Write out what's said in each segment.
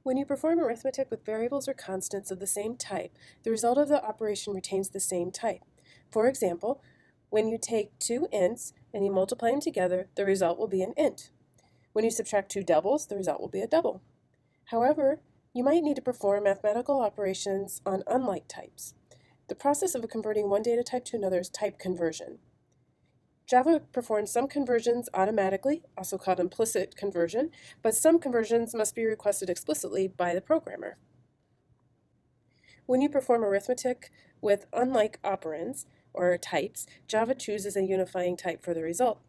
When you perform arithmetic with variables or constants of the same type, the result of the operation retains the same type. For example, when you take two ints and you multiply them together, the result will be an int. When you subtract two doubles, the result will be a double. However, you might need to perform mathematical operations on unlike types. The process of converting one data type to another is type conversion. Java performs some conversions automatically, also called implicit conversion, but some conversions must be requested explicitly by the programmer. When you perform arithmetic with unlike operands, or types, Java chooses a unifying type for the result.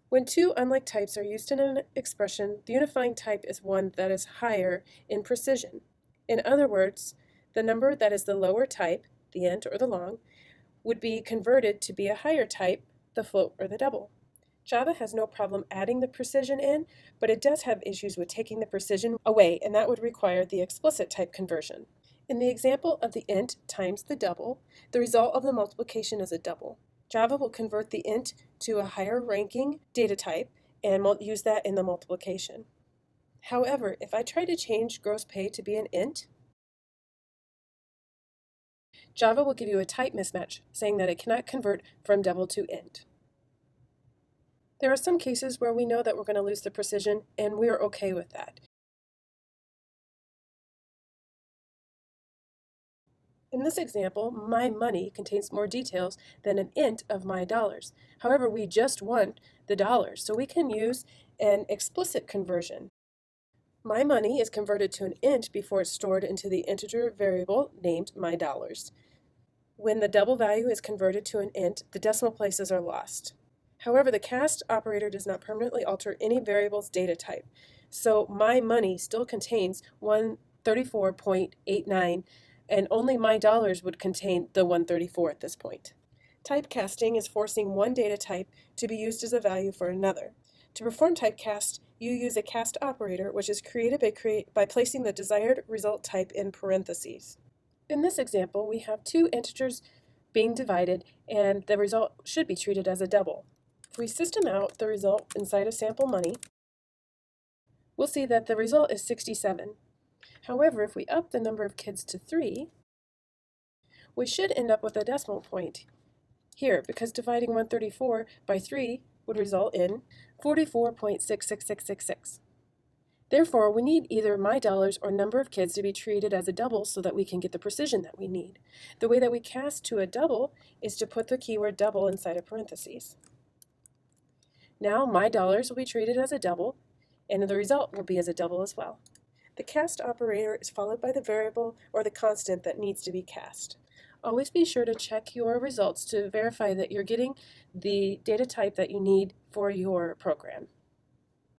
When two unlike types are used in an expression, the unifying type is one that is higher in precision. In other words, the number that is the lower type, the int or the long, would be converted to be a higher type, the float or the double. Java has no problem adding the precision in, but it does have issues with taking the precision away, and that would require the explicit type conversion. In the example of the int times the double, the result of the multiplication is a double. Java will convert the int to a higher ranking data type and use that in the multiplication. However, if I try to change gross pay to be an int, Java will give you a type mismatch, saying that it cannot convert from double to int. There are some cases where we know that we're going to lose the precision, and we're okay with that. In this example, my money contains more details than an int of my dollars. However, we just want the dollars, so we can use an explicit conversion. My money is converted to an int before it's stored into the integer variable named my dollars. When the double value is converted to an int, the decimal places are lost. However, the cast operator does not permanently alter any variable's data type, so my money still contains 134.89, and only my dollars would contain the 134 at this point. Typecasting is forcing one data type to be used as a value for another. To perform typecast, you use a cast operator, which is created by placing the desired result type in parentheses. In this example, we have two integers being divided, and the result should be treated as a double. If we system out the result inside of sample money, we'll see that the result is 67. However, if we up the number of kids to 3, we should end up with a decimal point here, because dividing 134 by 3 would result in 44.66666. Therefore, we need either my dollars or number of kids to be treated as a double so that we can get the precision that we need. The way that we cast to a double is to put the keyword double inside of parentheses. Now my dollars will be treated as a double, and the result will be as a double as well. The cast operator is followed by the variable or the constant that needs to be cast. Always be sure to check your results to verify that you're getting the data type that you need for your program.